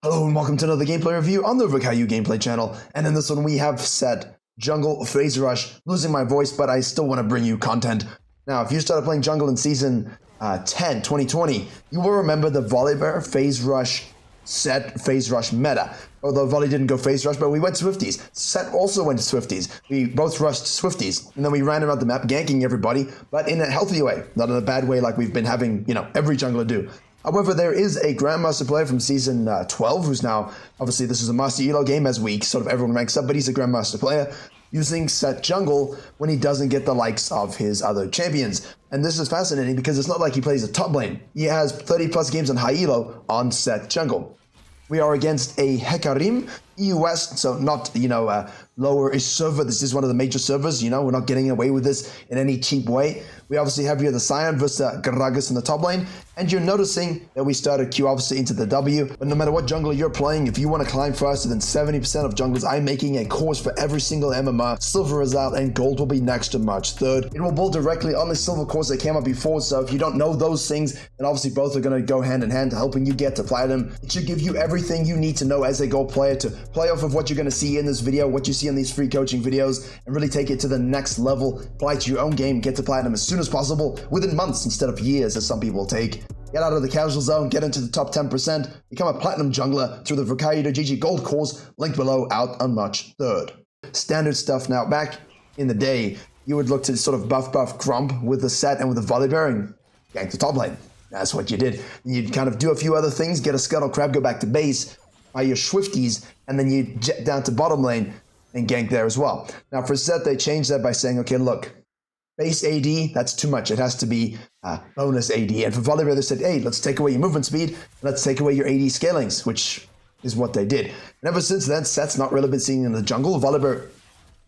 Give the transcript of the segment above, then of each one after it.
Hello and welcome to another gameplay review on the Virkayu gameplay channel, and in this one we have SETT Jungle Phase Rush. Losing my voice, but I still want to bring you content. Now, if you started playing Jungle in Season 10, 2020, you will remember the Volibear Phase Rush SETT Phase Rush meta. Although Volley didn't go Phase Rush, but we went Swifties. SETT also went Swifties. We both rushed Swifties, and then we ran around the map ganking everybody, but in a healthy way, not in a bad way like we've been having, every jungler do. However, there is a Grandmaster player from Season 12, who's now, obviously this is a Master Elo game as we sort of everyone ranks up, but he's a Grandmaster player using SETT Jungle when he doesn't get the likes of his other champions. And this is fascinating because it's not like he plays a top lane. He has 30 plus games on high Elo on SETT Jungle. We are against a Hecarim EU West, so not, lower-ish server. This is one of the major servers, we're not getting away with this in any cheap way. We obviously have here the Scion versus Gragas in the top lane, and you're noticing that we started Q obviously into the W, but no matter what jungler you're playing, if you want to climb faster than 70% of junglers, I'm making a course for every single MMR. Silver is out and gold will be next to March 3rd. It will build directly on the silver course that came up before, so if you don't know those things, then obviously both are going to go hand in hand, helping you get to platinum. It should give you everything you need to know as a gold player to play off of what you're going to see in this video, what you see in these free coaching videos, and really take it to the next level, apply it to your own game, get to platinum as soon as possible, within months instead of years as some people take. Get out of the casual zone, get into the top 10%, become a platinum jungler through the Virkayu.gg gold course, link below, out on March 3rd. Standard stuff now. Back in the day, you would look to sort of buff Grump with the SETT and with the Volibear and gank the top lane. That's what you did. You'd kind of do a few other things, get a Scuttle Crab, go back to base, buy your Swifties, and then you jet down to bottom lane and gank there as well. Now for SETT, they changed that by saying, okay, look, base AD, that's too much. It has to be bonus AD. And for Volibear, they said, hey, let's take away your movement speed, and let's take away your AD scalings, which is what they did. And ever since then, SETT's not really been seen in the jungle. Volibear,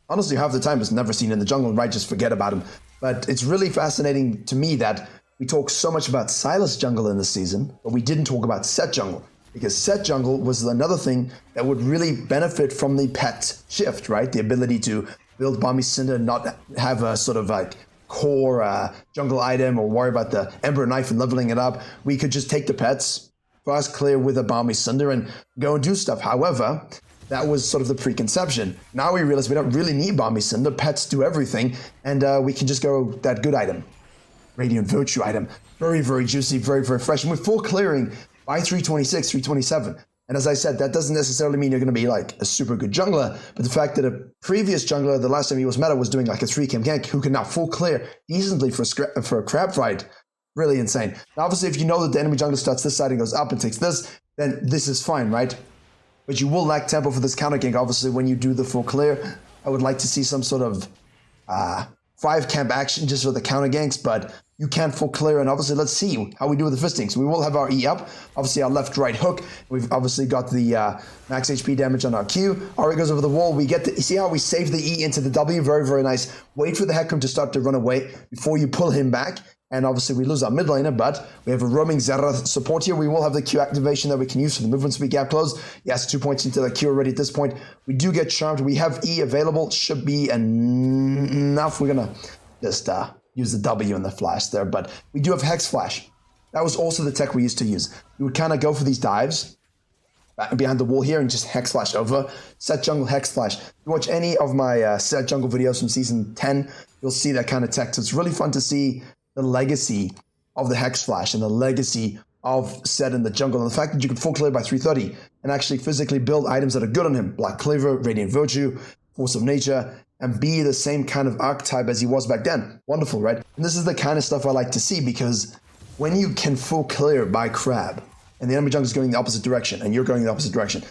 honestly, half the time is never seen in the jungle, and might just forget about him. But it's really fascinating to me that we talk so much about Sylas jungle in this season, but we didn't talk about SETT jungle. Because SETT jungle was another thing that would really benefit from the pet shift, right? The ability to build Balmy Cinder, not have a sort of like core jungle item or worry about the Ember Knife and leveling it up. We could just take the pets, fast clear with a Balmy Cinder and go and do stuff. However, that was sort of the preconception. Now we realize we don't really need Balmy Cinder. Pets do everything, and we can just go that good item. Radiant Virtue item. Very, very juicy, very, very fresh. And with full clearing by 326, 327. And as I said, that doesn't necessarily mean you're going to be like a super good jungler, but the fact that a previous jungler, the last time he was meta, was doing like a 3-camp gank, who can now full clear decently for a crab fight, really insane. Now, obviously, if you know that the enemy jungler starts this side and goes up and takes this, then this is fine, right? But you will lack tempo for this counter gank, obviously, when you do the full clear. I would like to see some sort of 5-camp action just for the counter ganks, but you can't full clear, and obviously let's see how we do with the fisting. So we will have our E up, obviously our left-right hook. We've obviously got the max HP damage on our Q. Aura goes over the wall. We get you see how we save the E into the W? Very, very nice. Wait for the Hecarim to start to run away before you pull him back. And obviously we lose our mid laner, but we have a roaming Zerath support here. We will have the Q activation that we can use for the movement speed gap close. Yes, 2 points into the Q already at this point. We do get charmed. We have E available. Should be enough. We're going to just use the W in the flash there, but we do have Hex Flash. That was also the tech we used to use. We would kind of go for these dives behind the wall here and just Hex Flash over. SETT Jungle Hex Flash. If you watch any of my SETT Jungle videos from Season 10, you'll see that kind of tech. So it's really fun to see the legacy of the Hex Flash and the legacy of SETT in the jungle, and the fact that you can full clear by 330 and actually physically build items that are good on him, Black Cleaver, Radiant Virtue, Force of Nature, and be the same kind of archetype as he was back then. Wonderful, right? And this is the kind of stuff I like to see, because when you can full clear by crab and the enemy jungle is going the opposite direction and you're going the opposite direction,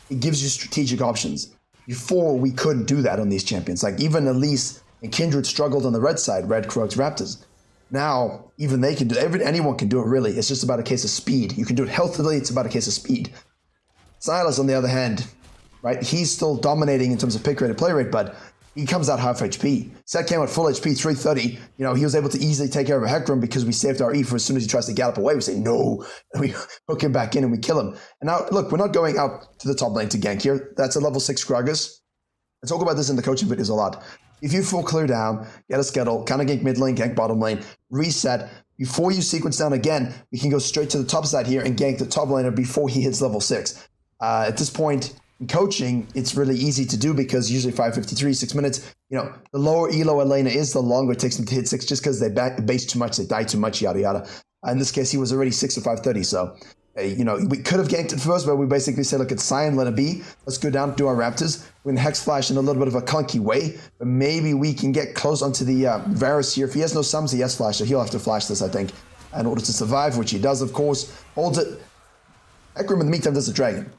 it gives you strategic options. Before, we couldn't do that on these champions. Like even Elise and Kindred struggled on the red side, Red, Croaks, Raptors. Now, even they can do it. Anyone can do it, really. It's just about a case of speed. You can do it healthily. It's about a case of speed. Sylas, on the other hand, right, he's still dominating in terms of pick rate and play rate, but he comes out half HP. SETT came out full HP, 330. He was able to easily take care of a Hecarim because we saved our E for as soon as he tries to gallop away. We say no, and we hook him back in and we kill him. And now, look, we're not going out to the top lane to gank here. That's a level 6 Gragas. I talk about this in the coaching videos a lot. If you full clear down, get a Scuttle, kind of gank mid lane, gank bottom lane, reset, before you sequence down again, we can go straight to the top side here and gank the top laner before he hits level 6. At this point in coaching, it's really easy to do because usually 5:53, 6 minutes. You know, the lower elo a laner is, the longer it takes them to hit 6, just because they base too much, they die too much, yada yada. In this case, he was already 6 at 5:30, so you know, we could have ganked it first, but we basically said, look, it's Sion, let it be. Let's go down, do our Raptors. We're going to Hex Flash in a little bit of a clunky way, but maybe we can get close onto the Varus here. If he has no sums, he has Flash, so he'll have to Flash this, I think, in order to survive, which he does, of course. Holds it. Hecarim, in the meantime, does the Dragon.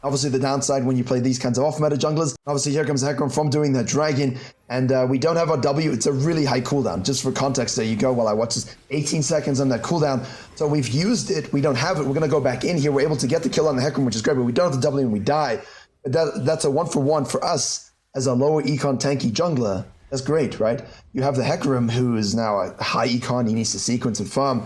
Obviously, the downside when you play these kinds of off-meta junglers. Obviously, here comes Hecarim from doing that Dragon, and we don't have our W. It's a really high cooldown. Just for context, there you go. While I watch this, 18 seconds on that cooldown. So we've used it. We don't have it. We're going to go back in here. We're able to get the kill on the Hecarim, which is great, but we don't have the W and we die. That's a 1-for-1 for us as a lower econ tanky jungler. That's great, right? You have the Hecarim, who is now a high econ. He needs to sequence and farm.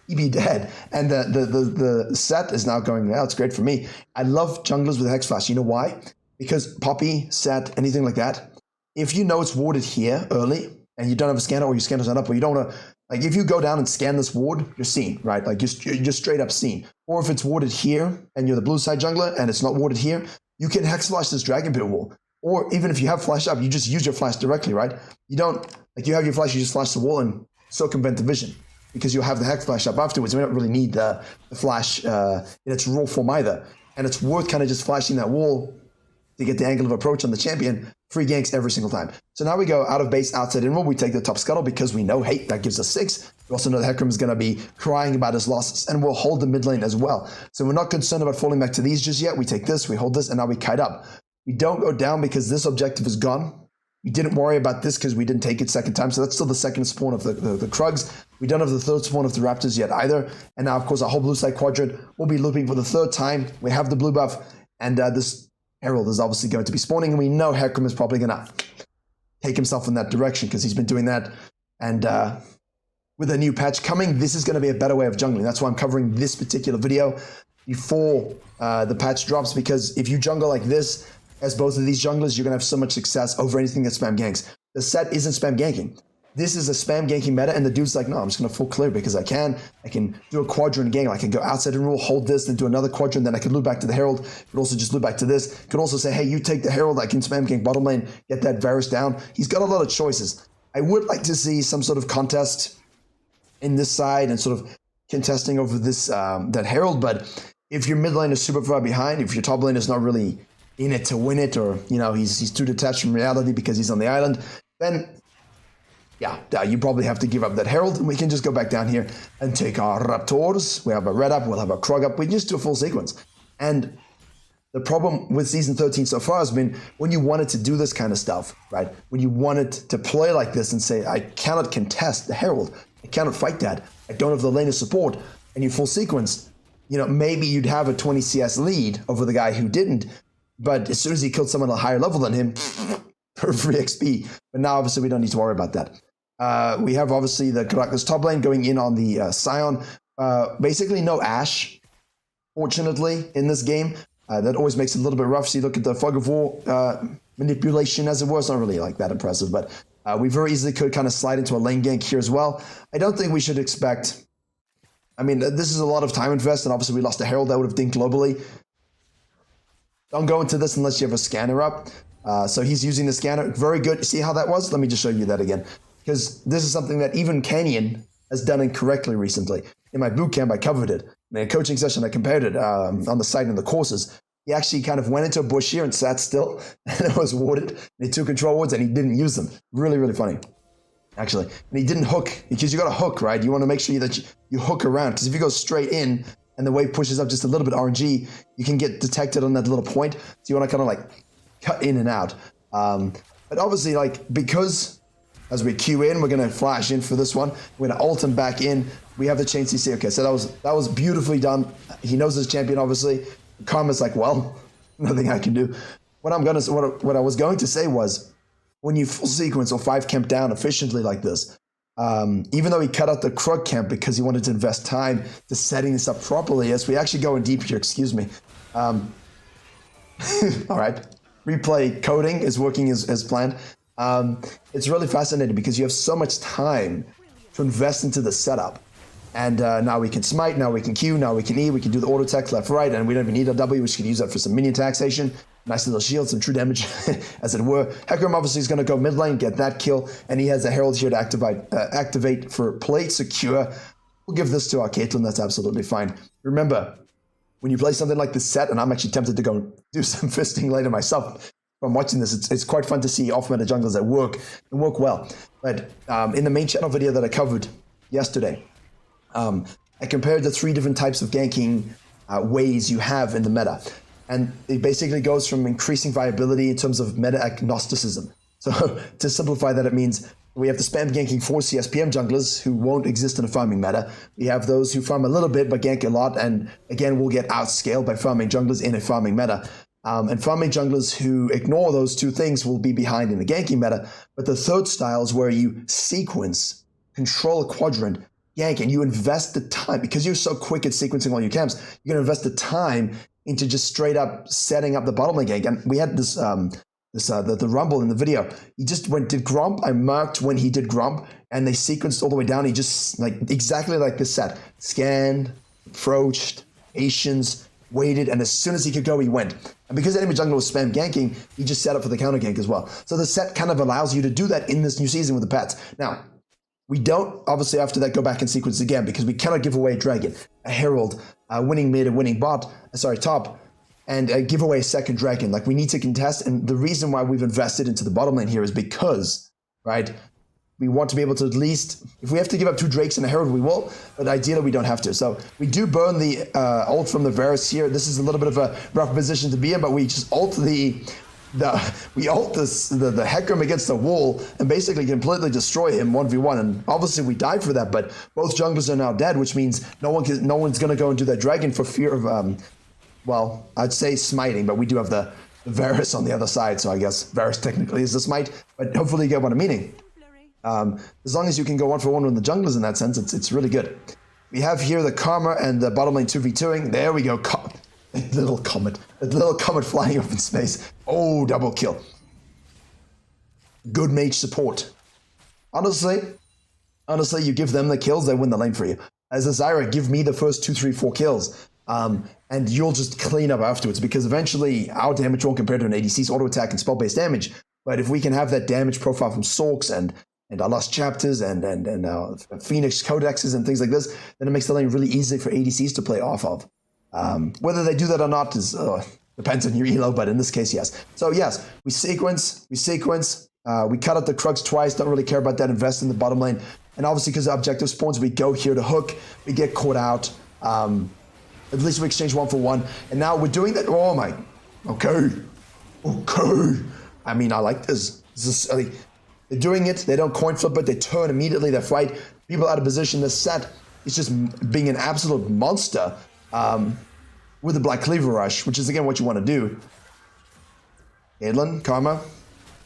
He'd be dead. And the SETT is now going, well, it's great for me. I love junglers with Hex Flash. You know why? Because Poppy, SETT, anything like that, if you know it's warded here early and you don't have a scanner or your scanner's not up or you don't want to, like if you go down and scan this ward, you're seen, right? Like you're just straight up seen. Or if it's warded here and you're the blue side jungler and it's not warded here, you can Hex Flash this Dragon Pit wall. Or even if you have Flash up, you just use your Flash directly, right? You don't, like you have your Flash, you just flash the wall and circumvent the vision. Because you'll have the Hex Flash up afterwards. We don't really need the Flash in its raw form either. And it's worth kind of just flashing that wall to get the angle of approach on the champion. Free ganks every single time. So now we go out of base, outside in. We take the top scuttle because we know, hey, that gives us 6. We also know the Hecarim is going to be crying about his losses. And we'll hold the mid lane as well. So we're not concerned about falling back to these just yet. We take this, we hold this, and now we kite up. We don't go down because this objective is gone. We didn't worry about this because we didn't take it second time. So that's still the second spawn of the Krugs. We don't have the third spawn of the Raptors yet either. And now, of course, our whole blue side quadrant will be looping for the third time. We have the blue buff. And this Herald is obviously going to be spawning. And we know Hecarim is probably going to take himself in that direction because he's been doing that. And with a new patch coming, this is going to be a better way of jungling. That's why I'm covering this particular video before the patch drops. Because if you jungle like this, as both of these junglers, you're going to have so much success over anything that spam ganks. The SETT isn't spam ganking. This is a spam ganking meta, and the dude's like, no, I'm just going to full clear because I can do a quadrant gang. I can go outside and rule, hold this, then do another quadrant, then I can loop back to the Herald. Could also just loop back to this. Could also say, hey, you take the Herald, I can spam gank bottom lane, get that Varus down. He's got a lot of choices. I would like to see some sort of contest in this side and sort of contesting over this that Herald, but if your mid lane is super far behind, if your top lane is not really in it to win it, or you know he's too detached from reality because he's on the island, then yeah, you probably have to give up that Herald, and we can just go back down here and take our Raptors. We have a Red up, we'll have a Krog up. We just do a full sequence. And the problem with season 13 so far has been when you wanted to do this kind of stuff, right? When you wanted to play like this and say, I cannot contest the Herald, I cannot fight that, I don't have the lane of support, and you full sequence, you know, maybe you'd have a 20 CS lead over the guy who didn't. But as soon as he killed someone at a higher level than him, for free XP. But now, obviously, we don't need to worry about that. We have, obviously, the Caracas top lane going in on the Sion. Basically, no Ashe, fortunately, in this game. That always makes it a little bit rough. So you look at the Fog of War manipulation, as it was. Not really like that impressive, but we very easily could kind of slide into a lane gank here as well. I don't think we should expect... I mean, this is a lot of time invested. Obviously, we lost a Herald that would have dinked globally. Don't go into this unless you have a scanner up. So he's using the scanner. Very good. See how that was? Let me just show you that again. Because this is something that even Canyon has done incorrectly recently. In my bootcamp, I covered it. In a coaching session, I compared it on the site in the courses. He actually kind of went into a bush here and sat still, and it was warded. And he took control wards, and he didn't use them. Really, really funny, actually. And he didn't hook, because you got to hook, right? You want to make sure that you hook around, because if you go straight in, and the wave pushes up just a little bit RNG, you can get detected on that little point. So you want to kind of like cut in and out. But obviously, like, because as we queue in, we're going to flash in for this one. We're going to ult him back in. We have the chain CC. Okay, so that was beautifully done. He knows his champion, obviously. Karma's like, well, nothing I can do. What I was going to say was, when you full sequence or 5 camp down efficiently like this, even though he cut out the Krug camp because he wanted to invest time to setting this up properly, as we actually go in deep here, excuse me. All right, replay coding is working as planned. It's really fascinating because you have so much time to invest into the setup. And now we can smite, now we can Q, now we can E, we can do the auto attack left, right, and we don't even need a W, we can use that for some minion taxation. Nice little shield, some true damage, as it were. Hecarim obviously is going to go mid lane, get that kill, and he has a Herald here to activate for plate secure. We'll give this to our Caitlyn, that's absolutely fine. Remember, when you play something like this set, and I'm actually tempted to go do some fisting later myself from watching this, it's quite fun to see off-meta junglers that work and work well. But in the main channel video that I covered yesterday, I compared the 3 different types of ganking ways you have in the meta. And it basically goes from increasing viability in terms of meta agnosticism. So to simplify that, it means we have the spam ganking 4 CSPM junglers who won't exist in a farming meta. We have those who farm a little bit but gank a lot, and again will get outscaled by farming junglers in a farming meta. And farming junglers who ignore those 2 things will be behind in the ganking meta. But the third style is where you sequence, control a quadrant, gank, and you invest the time. Because you're so quick at sequencing all your camps, you're going to invest the time into just straight up setting up the bottom lane gank. And we had this, the Rumble in the video. He just did Grump. I marked when he did Grump, and they sequenced all the way down. He just, like, exactly like this set. Scanned, approached, patience, waited, and as soon as he could go, he went. And because enemy jungler was spam ganking, he just set up for the counter gank as well. So the set kind of allows you to do that in this new season with the pets. Now, we don't, obviously, after that, go back and sequence again, because we cannot give away a dragon, a herald, winning mid, a winning top, and give away a second dragon. Like, we need to contest, and the reason why we've invested into the bottom lane here is because, right, we want to be able to at least, if we have to give up 2 drakes and a herald, we will, but ideally we don't have to. So we do burn the ult from the Varus here. This is a little bit of a rough position to be in, but we just ult the Hecarim against the wall and basically completely destroy him 1v1. And obviously we died for that, but both junglers are now dead, which means no one's going to go and do that dragon for fear of, well, I'd say smiting, but we do have the Varus on the other side, so I guess Varus technically is the smite, but hopefully you get what I'm meaning. As long as you can go 1-for-1 with the junglers in that sense, it's really good. We have here the Karma and the bottom lane 2v2ing. There we go. A little comet flying up in space. Oh, double kill. Good mage support. Honestly, you give them the kills, they win the lane for you. As a Zyra, give me the first 2, 3, 4 kills. And you'll just clean up afterwards, because eventually our damage won't compare to an ADC's auto attack and spell-based damage. But if we can have that damage profile from Sorks and our Lost Chapters and Phoenix Codexes and things like this, then it makes the lane really easy for ADCs to play off of. Whether they do that or not is depends on your elo, but in this case, yes. So yes, we sequence, we cut out the Krugs twice, don't really care about that, invest in the bottom lane. And obviously because the objective spawns, we go here to hook, we get caught out. At least we exchange 1-for-1. And now we're doing that, oh my, okay. I mean, I like this. They're doing it, they don't coin flip it, they turn immediately, they fight. People out of position, this set is just being an absolute monster. With the Black Cleaver Rush, which is again what you want to do. Caitlyn, Karma,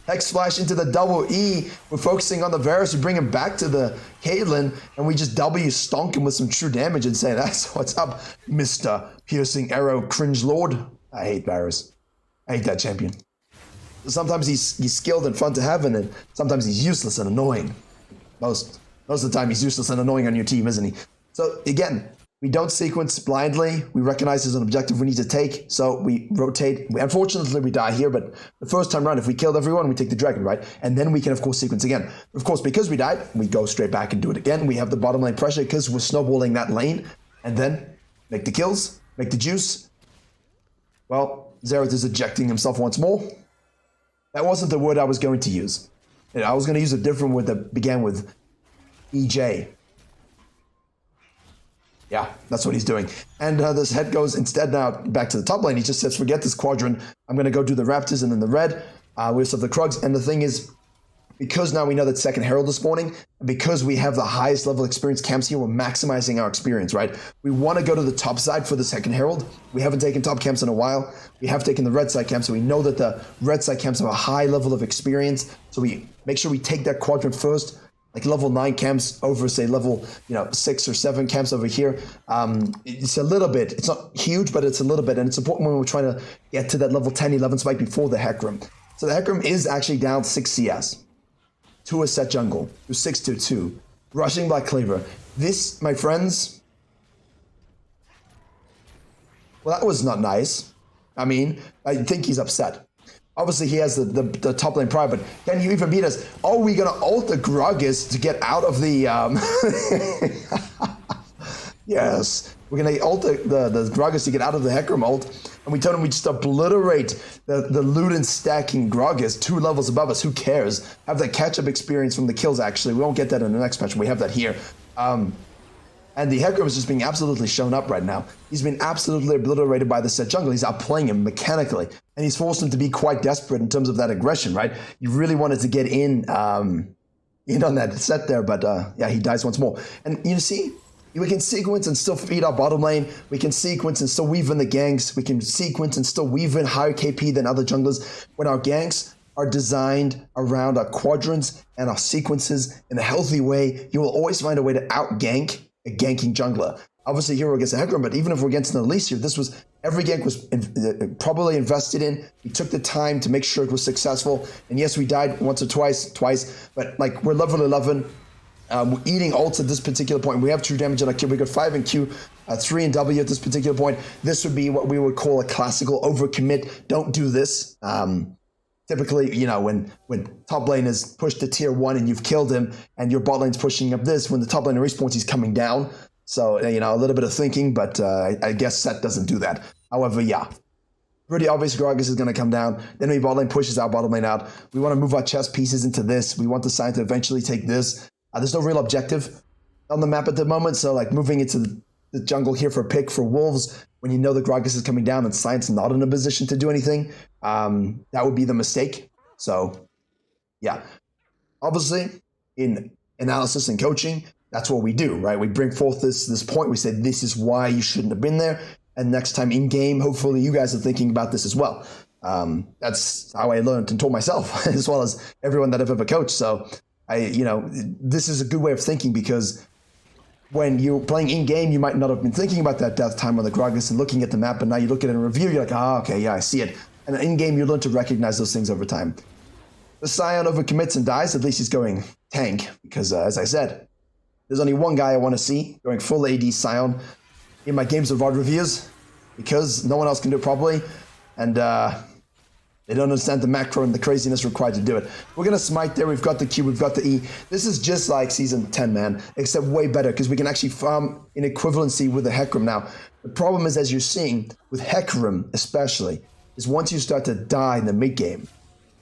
Hex Flash into the double E. We're focusing on the Varus. We bring him back to the Caitlyn, and we just W stonk him with some true damage and say, that's what's up, Mr. Piercing Arrow Cringe Lord. I hate Varus. I hate that champion. Sometimes he's skilled and fun to have, and then sometimes he's useless and annoying. Most of the time he's useless and annoying on your team, isn't he? So again, we don't sequence blindly. We recognize there's an objective we need to take, so we rotate. Unfortunately, we die here, but the first time around, if we killed everyone, we take the dragon, right? And then we can, of course, sequence again. Of course, because we died, we go straight back and do it again. We have the bottom lane pressure because we're snowballing that lane, and then make the kills, make the juice. Well, Xerath is ejecting himself once more. That wasn't the word I was going to use. I was going to use a different word that began with EJ. Yeah, that's what he's doing. And this head goes instead now back to the top lane. He just says, forget this quadrant. I'm going to go do the Raptors and then the red. We also have the Krugs. And the thing is, because now we know that second Herald is spawning, and because we have the highest level experience camps here, we're maximizing our experience, right? We want to go to the top side for the second Herald. We haven't taken top camps in a while. We have taken the red side camp, so we know that the red side camps have a high level of experience. So we make sure we take that quadrant first, like level 9 camps over, say, level 6 or 7 camps over here. It's a little bit, it's not huge, but it's a little bit, and it's important when we're trying to get to that level 10, 11 spike before the Hecarim. So the Hecarim is actually down 6 CS to a SETT jungle, to 6-2-2, rushing Black Cleaver, This, my friends, well, that was not nice. I mean, I think he's upset. Obviously, he has the top lane pride, but can you even beat us? Are we going to ult the Gragas to get out of the... Yes, we're going to ult the Gragas to get out of the Hecarim ult, and we told him we just obliterate the loot and stacking Gragas 2 levels above us. Who cares? Have that catch-up experience from the kills, actually. We won't get that in the next match. We have that here. And the Hecarim is just being absolutely shown up right now. He's been absolutely obliterated by the SETT jungle. He's outplaying him mechanically, and he's forced him to be quite desperate in terms of that aggression, right? You really wanted to get in on that SETT there, but yeah, he dies once more. And you see, we can sequence and still feed our bottom lane. We can sequence and still weave in the ganks. We can sequence and still weave in higher KP than other junglers. When our ganks are designed around our quadrants and our sequences in a healthy way, you will always find a way to out-gank a ganking jungler. Obviously, here we're against a Hecarim, but even if we're against an Elise here, every gank was probably invested in. We took the time to make sure it was successful. And yes, we died once or twice, but like we're level 11. We're eating ults at this particular point. We have true damage on our Q. We got 5 in Q, 3 in W at this particular point. This would be what we would call a classical overcommit. Don't do this. Typically, you know, when top lane is pushed to tier 1 and you've killed him, and your bot lane's pushing up this, when the top lane respawns, he's coming down. So, you know, a little bit of thinking, but I guess SETT doesn't do that. However, yeah. Pretty obvious Gragas is going to come down. Then when bot lane pushes our bottom lane out, we want to move our chess pieces into this. We want the Sion to eventually take this. There's no real objective on the map at the moment, so like moving into the jungle here for a pick for Wolves, when you know the Gragas is coming down and Sion's not in a position to do anything, that would be the mistake. So, yeah. Obviously, in analysis and coaching, that's what we do, right? We bring forth this point. We say, this is why you shouldn't have been there. And next time in-game, hopefully you guys are thinking about this as well. That's how I learned and taught myself, as well as everyone that I've ever coached. So, this is a good way of thinking, because when you're playing in-game, you might not have been thinking about that death time on the Gragas and looking at the map, and now you look at it in review, you're like, okay, yeah, I see it. And in-game, you learn to recognize those things over time. The Sion overcommits and dies, at least he's going tank, because as I said, there's only one guy I want to see going full AD Sion in my Games of VOD reviews, because no one else can do it properly, and they don't understand the macro and the craziness required to do it. We're going to smite there. We've got the Q. We've got the E. This is just like Season 10, man, except way better, because we can actually farm in equivalency with the Hecarim now. The problem is, as you're seeing, with Hecarim especially, is once you start to die in the mid-game,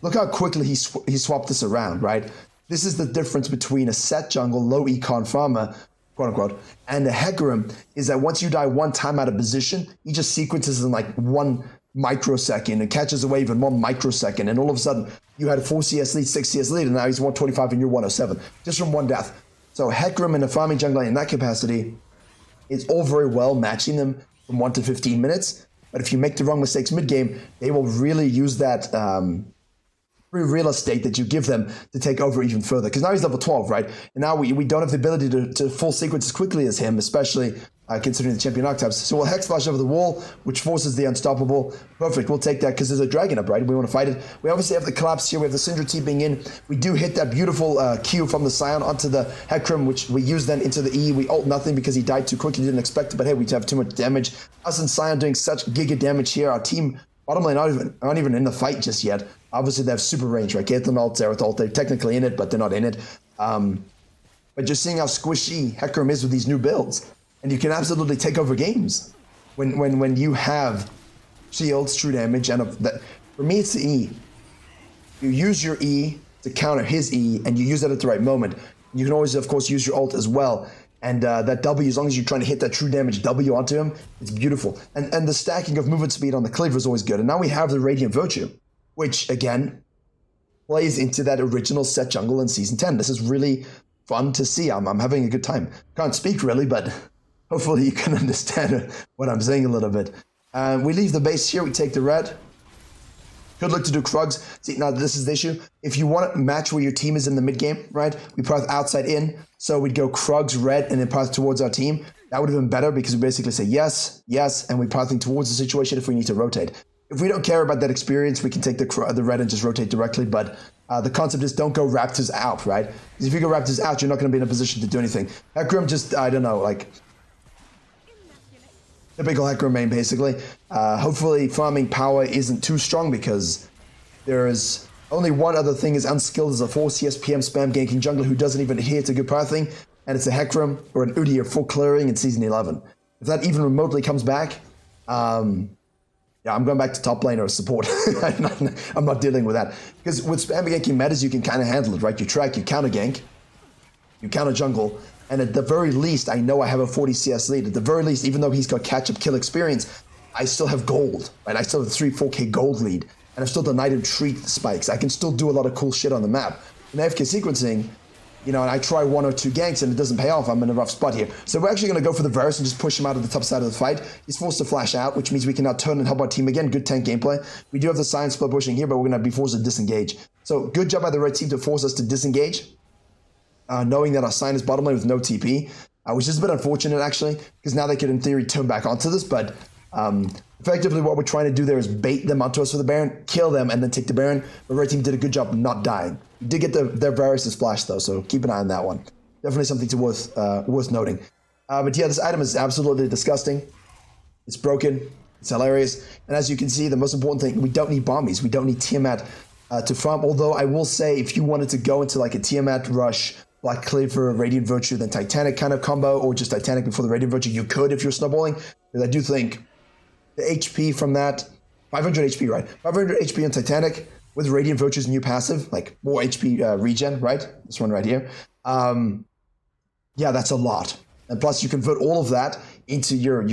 look how quickly he swapped this around, right? This is the difference between a SETT jungle, low econ farmer, quote-unquote, and a Hecarim, is that once you die one time out of position, he just sequences in like 1 microsecond and catches a wave in 1 microsecond, and all of a sudden you had a 4 CS lead, 6 CS lead, and now he's 125 and you're 107 just from 1 death. So Hecarim in a farming jungler in that capacity is all very well matching them from 1 to 15 minutes, but if you make the wrong mistakes mid-game, they will really use that free real estate that you give them to take over even further, because now he's level 12, right? And now we don't have the ability to full sequence as quickly as him, especially considering the champion archetypes. So we'll Hex Flash over the wall, which forces the unstoppable. Perfect, we'll take that because there's a dragon up, right? We want to fight it. We obviously have the collapse here. We have the Syndra TPing in. We do hit that beautiful Q from the Sion onto the Hecarim, which we use then into the E. We ult nothing because he died too quickly, didn't expect it, but hey, we have too much damage. Us and Sion doing such giga damage here. Our team bottom lane aren't even in the fight just yet. Obviously, they have super range, right? Caitlyn ult, Xerath ult. They're technically in it, but they're not in it. But just seeing how squishy Hecarim is with these new builds. And you can absolutely take over games when you have shields, true damage, and for me, it's the E. You use your E to counter his E, and you use that at the right moment. You can always, of course, use your ult as well. And that W, as long as you're trying to hit that true damage W onto him, it's beautiful. And the stacking of movement speed on the cleaver is always good. And now we have the Radiant Virtue, which, again, plays into that original SETT jungle in Season 10. This is really fun to see. I'm having a good time. Can't speak, really, but hopefully you can understand what I'm saying a little bit. We leave the base here. We take the red. Could look to do Krugs. See, now this is the issue. If you want to match where your team is in the mid-game, right, we path outside in. So we'd go Krugs, red, and then path towards our team. That would have been better because we basically say yes, yes, and we're pathing towards the situation if we need to rotate. If we don't care about that experience, we can take the red and just rotate directly. But The concept is don't go Raptors out, right? Because if you go Raptors out, you're not going to be in a position to do anything. Hecarim just, I don't know, like typical Hecarim main, basically. Hopefully farming power isn't too strong because there is only one other thing is unskilled as a 4 CS PM spam ganking jungler who doesn't even adhere to good pathing, and it's a Hecarim or an Udyr full clearing in Season 11. If that even remotely comes back, yeah, I'm going back to top lane or support. I'm not dealing with that. Because with spam ganking metas, you can kind of handle it, right? You track, you counter gank, you counter jungle, and at the very least, I know I have a 40 CS lead. At the very least, even though he's got catch-up kill experience, I still have gold, right? I still have a 3-4k gold lead, and I've still denied him treat spikes. I can still do a lot of cool shit on the map. In AFK sequencing, you know, and I try 1 or 2 ganks and it doesn't pay off, I'm in a rough spot here. So we're actually going to go for the Varus and just push him out of the top side of the fight. He's forced to flash out, which means we can now turn and help our team again. Good tank gameplay. We do have the Science split pushing here, but we're going to be forced to disengage. So good job by the red team to force us to disengage, knowing that our Sign is bottom lane with no TP, which is a bit unfortunate actually, because now they could in theory turn back onto this, but effectively what we're trying to do there is bait them onto us for the Baron, kill them, and then take the Baron. The red team did a good job of not dying. We did get their Varus' flash though, so keep an eye on that one. Definitely something to worth noting. But yeah, this item is absolutely disgusting. It's broken. It's hilarious. And as you can see, the most important thing, we don't need bombies. We don't need Tiamat to farm. Although I will say, if you wanted to go into like a Tiamat rush, Black Cleaver, Radiant Virtue, then Titanic kind of combo, or just Titanic before the Radiant Virtue, you could if you're snowballing. Because I do think the HP from that, 500 HP, right? 500 HP on Titanic with Radiant Virtue's new passive, like more HP regen, right? This one right here. Yeah, that's a lot. And plus you convert all of that into your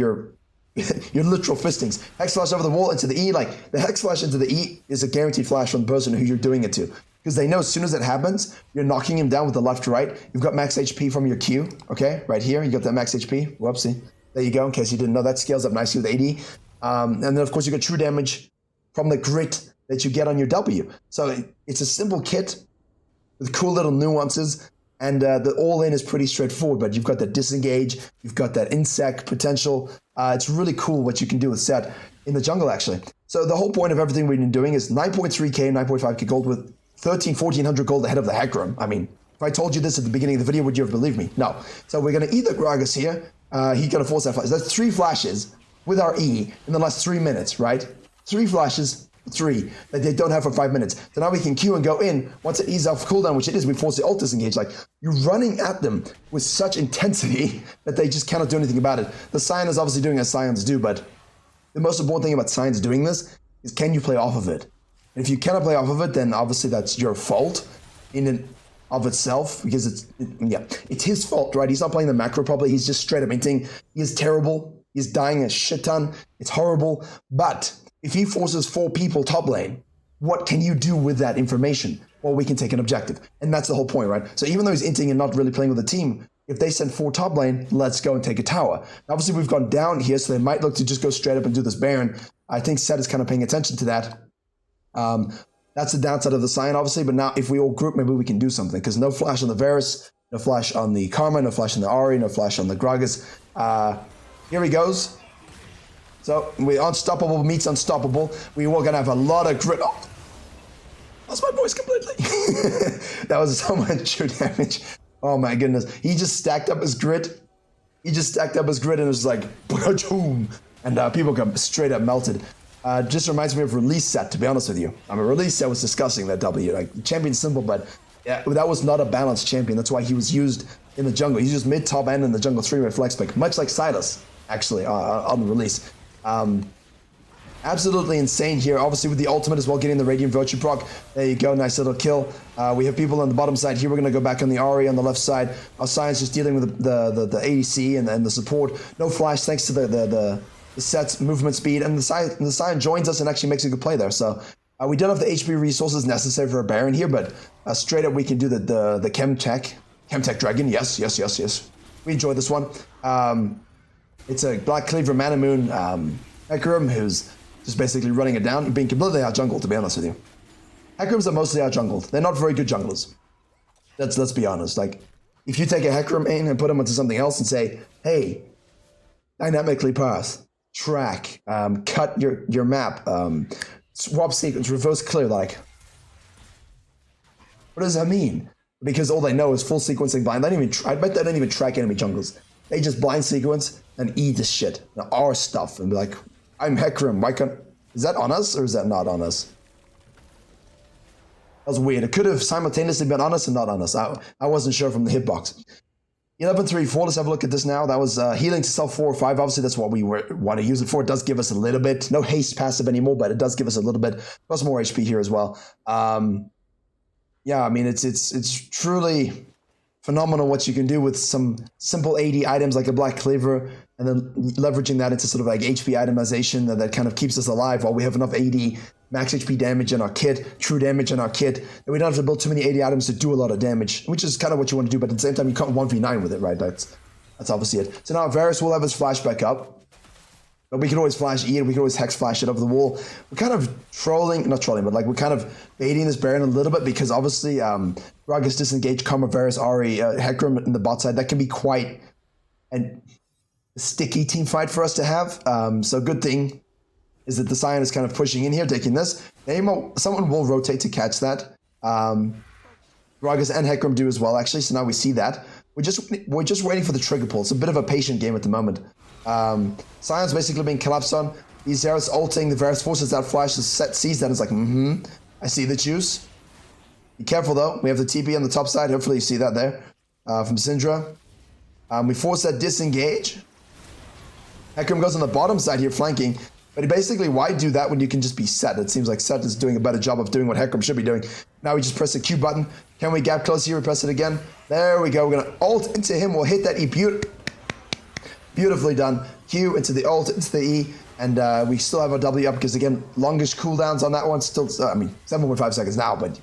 literal fistings. Hex Flash over the wall into the E, like the Hex Flash into the E is a guaranteed flash from the person who you're doing it to. Because they know as soon as it happens, you're knocking him down with the left to right. You've got max HP from your Q, okay? Right here, you got that max HP. Whoopsie. There you go, in case you didn't know, that scales up nicely with 80. And then of course you got true damage from the grit that you get on your W. So it's a simple kit with cool little nuances, and the all-in is pretty straightforward, but you've got that disengage, you've got that insect potential. It's really cool what you can do with SETT in the jungle, actually. So the whole point of everything we've been doing is 9.3k, 9.5k gold with 1400 gold ahead of the Hecarim. I mean, if I told you this at the beginning of the video, would you have believed me? No. So we're going to eat the Gragas here. He's going to force that flash. That's 3 flashes with our E in the last 3 minutes, right? 3 flashes, 3 that they don't have for 5 minutes. So now we can Q and go in. Once it eases off cooldown, which it is, we force the ult disengage. Like, you're running at them with such intensity that they just cannot do anything about it. The Scion is obviously doing as Scions do, but the most important thing about Scions doing this is, can you play off of it? And if you cannot play off of it, then obviously that's your fault in and of itself, because it's his fault, right? He's not playing the macro properly. He's just straight up hinting. He is terrible. He's dying a shit ton. It's horrible. But if he forces 4 people top lane, what can you do with that information? Well, we can take an objective. And that's the whole point, right? So even though he's inting and not really playing with the team, if they send 4 top lane, let's go and take a tower. Now, obviously, we've gone down here, so they might look to just go straight up and do this Baron. I think SETT is kind of paying attention to that. That's the downside of the Scion, obviously. But now, if we all group, maybe we can do something. Because no flash on the Varus, no flash on the Karma, no flash on the Ahri, no flash on the Gragas. Here he goes. So we unstoppable meets unstoppable. We were gonna have a lot of grit. Oh, lost my voice completely. That was so much true damage. Oh my goodness. He just stacked up his grit. He just stacked up his grit and it was like boom. And people got straight up melted. Just reminds me of release set, to be honest with you. I mean, release set was disgusting, that W. Like, champion's simple, but yeah, that was not a balanced champion. That's why he was used in the jungle. He's used mid, top, and in the jungle 3-way flex pick, much like Silas, actually, on the release. Absolutely insane here. Obviously with the ultimate as well, getting the Radiant Virtue proc. There you go, nice little kill. We have people on the bottom side here. We're going to go back on the Ahri on the left side. Our Science just dealing with the ADC and the support. No flash thanks to the SETT's movement speed. And the Scion joins us and actually makes a good play there. So we don't have the HP resources necessary for a Baron here, but straight up we can do the Chemtech Dragon. Yes. We enjoy this one. It's a Black Cleaver Mana Moon Hecarim who's just basically running it down and being completely out-jungled, to be honest with you. Hecarims are mostly out-jungled. They're not very good junglers. Let's be honest. Like, if you take a Hecarim main and put him onto something else and say, hey, dynamically path, track, cut your map, swap sequence, reverse clear, like, What does that mean? Because all they know is full sequencing blind. I bet they don't even track enemy jungles. They just blind sequence and eat this shit, our stuff, and be like, I'm Hecarim, why can't... Is that on us or is that not on us? That was weird. It could have simultaneously been on us and not on us. I wasn't sure from the hitbox. 11-3-4, let's have a look at this now. That was healing to self 4 or 5. Obviously, that's what we want to use it for. It does give us a little bit. No haste passive anymore, but it does give us a little bit. Plus more HP here as well. Yeah, I mean, it's truly phenomenal what you can do with some simple AD items like a Black Cleaver, and then leveraging that into sort of like HP itemization that kind of keeps us alive while we have enough AD, max HP damage in our kit, true damage in our kit, and we don't have to build too many AD items to do a lot of damage, which is kind of what you want to do, but at the same time, you can't 1v9 with it, right? That's obviously it. So now Varus will have his flashback up. But we can always flash E and we can always hex flash it over the wall. We're kind of not trolling, but like we're kind of baiting this Baron a little bit because obviously Gragas disengage, Karma, Varus, Ahri, Hecarim in the bot side. That can be quite a sticky team fight for us to have. So good thing is that the Sion is kind of pushing in here, taking this. Someone will rotate to catch that. Gragas and Hecarim do as well, actually. So now we see that. We're just waiting for the trigger pull. It's a bit of a patient game at the moment. Sion's basically being collapsed on. These Varus ulting, the Varus forces that flash, the SETT sees that, it's like, I see the juice. Be careful though, we have the TP on the top side, hopefully you see that there, from Syndra. We force that disengage. Hecarim goes on the bottom side here, flanking, but basically, why do that when you can just be SETT? It seems like SETT is doing a better job of doing what Hecarim should be doing. Now we just press the Q button. Can we gap close here? We press it again. There we go, we're gonna ult into him, we'll hit that E beautifully done. Q into the ult, into the E, and we still have our W up because, again, longest cooldowns on that one. Still, 7.5 seconds now, but,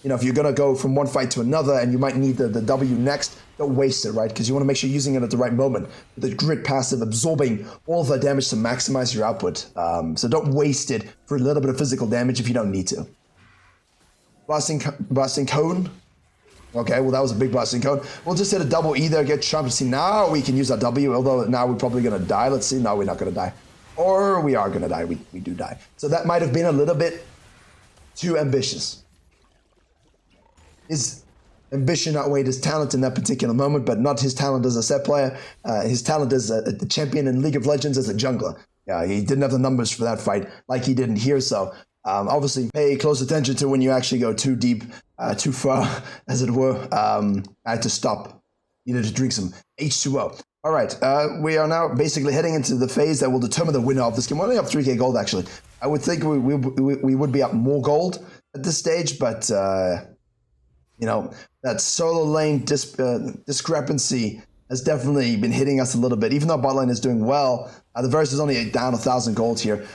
you know, if you're going to go from one fight to another and you might need the W next, don't waste it, right? Because you want to make sure you're using it at the right moment. The grit passive absorbing all of that damage to maximize your output. So don't waste it for a little bit of physical damage if you don't need to. Blasting Cone. Okay, well, that was a big blasting cone. We'll just hit a double E there, get chumped. See, now we can use our W, although now we're probably going to die. Let's see. No, we're not going to die. Or we are going to die. We do die. So that might have been a little bit too ambitious. His ambition outweighed his talent in that particular moment, but not his talent as a set player. His talent as a champion in League of Legends as a jungler. Yeah, he didn't have the numbers for that fight like he did in here, so... obviously, pay close attention to when you actually go too deep, too far, as it were. I had to stop. Needed to drink some H2O. All right, we are now basically heading into the phase that will determine the winner of this game. We're only up 3k gold, actually. I would think we would be up more gold at this stage, but, you know, that solo lane discrepancy has definitely been hitting us a little bit. Even though bot lane is doing well, the Varus is only down 1,000 gold here.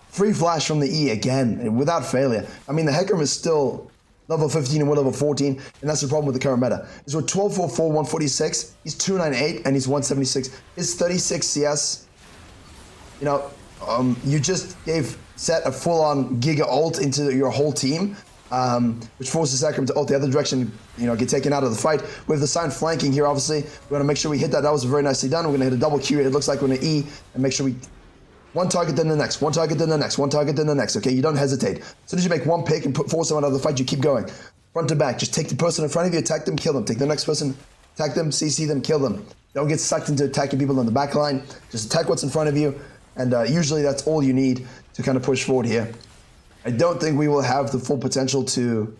Free flash from the E again, without failure. I mean, the Hecarim is still level 15 and we're level 14, and that's the problem with the current meta. Is we're 12-4-4, 146, he's 298, and he's 176. His 36 CS, you know, you just gave SETT a full-on Giga ult into your whole team, which forces Hecarim to ult the other direction, you know, get taken out of the fight. We have the Sion flanking here, obviously. We're gonna make sure we hit that. That was very nicely done. We're gonna hit a double Q. It looks like we're gonna E, and make sure we... One target, then the next. One target, then the next. One target, then the next. Okay, you don't hesitate. As soon as you make one pick and force someone out of the fight, you keep going. Front to back. Just take the person in front of you, attack them, kill them. Take the next person, attack them, CC them, kill them. Don't get sucked into attacking people on the back line. Just attack what's in front of you, and usually that's all you need to kind of push forward here. I don't think we will have the full potential to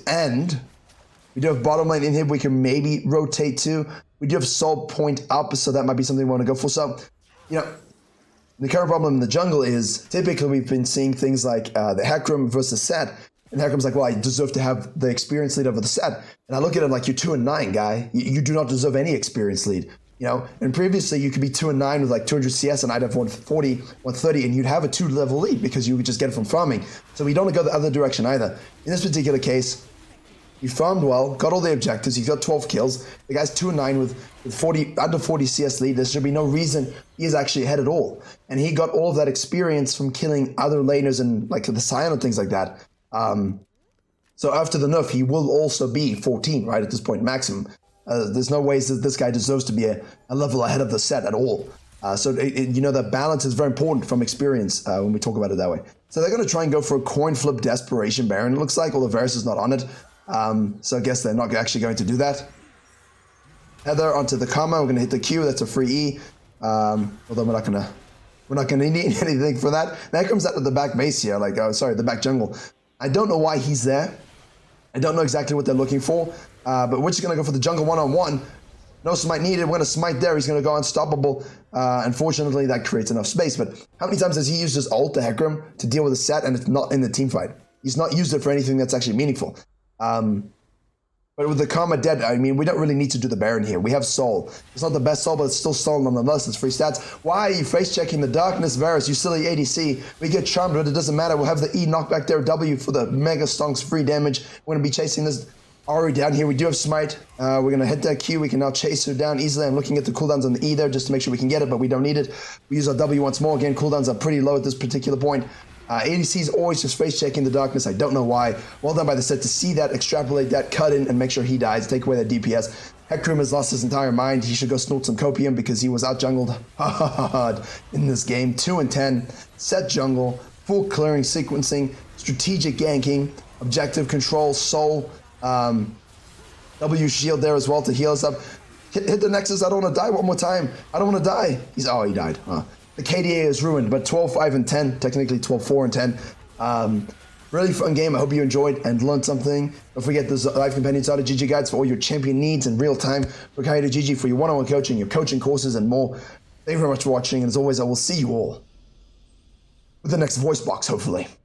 end. We do have bottom lane inhib we can maybe rotate to. We do have soul point up, so that might be something we want to go for. So, you know, the current problem in the jungle is typically we've been seeing things like the Hecarim versus SETT, and Hecarim's like, well, I deserve to have the experience lead over the SETT. And I look at him like, you're 2-9, guy. You do not deserve any experience lead. You know, and previously you could be 2-9 with like 200 CS and I'd have 140, 130, and you'd have a 2-level lead because you would just get it from farming. So we don't go the other direction either. In this particular case, he farmed well, got all the objectives, he's got 12 kills. The guy's 2-9 with under 40 CS lead. There should be no reason he is actually ahead at all. And he got all of that experience from killing other laners and like the Sion and things like that. So after the nerf, he will also be 14, right, at this point, maximum. There's no ways that this guy deserves to be a level ahead of the SETT at all. So the balance is very important from experience when we talk about it that way. So they're going to try and go for a coin flip desperation Baron, it looks like, although Varus is not on it. So I guess they're not actually going to do that. Heather onto the Karma. We're going to hit the Q. That's a free E. Although we're not going to need anything for that. That comes out of the back base here, the back jungle. I don't know why he's there. I don't know exactly what they're looking for. But we're just going to go for the jungle one-on-one. No smite needed. We're going to smite there. He's going to go unstoppable. Unfortunately, that creates enough space. But how many times has he used his ult, the Hecarim, to deal with a set and it's not in the team fight? He's not used it for anything that's actually meaningful. But with the Karma dead, I mean, we don't really need to do the Baron here. We have Soul. It's not the best Soul, but it's still Soul nonetheless. It's free stats. Why are you face-checking the Darkness, Varus? You silly ADC. We get charmed, but it doesn't matter. We'll have the E knockback there, W for the Mega Stonks free damage. We're going to be chasing this Ahri down here. We do have Smite. We're going to hit that Q. We can now chase her down easily. I'm looking at the cooldowns on the E there just to make sure we can get it, but we don't need it. We use our W once more. Again, cooldowns are pretty low at this particular point. ADC is always just face-checking the Darkness. I don't know why. Well done by the set to see that, extrapolate that, cut in, and make sure he dies. Take away that DPS. Hecarim has lost his entire mind. He should go snort some copium because he was out-jungled hard in this game. 2 and 10. Set jungle. Full clearing sequencing. Strategic ganking. Objective control. Soul. W shield there as well to heal us up. Hit the Nexus. I don't want to die one more time. I don't want to die. He died. The KDA is ruined, but 12, 5, and 10. Technically 12, 4, and 10. Really fun game. I hope you enjoyed and learned something. Don't forget the live companion starter GG guides for all your champion needs in real time. Virkayu to GG for your one-on-one coaching, your coaching courses, and more. Thank you very much for watching. And as always, I will see you all with the next voice box, hopefully.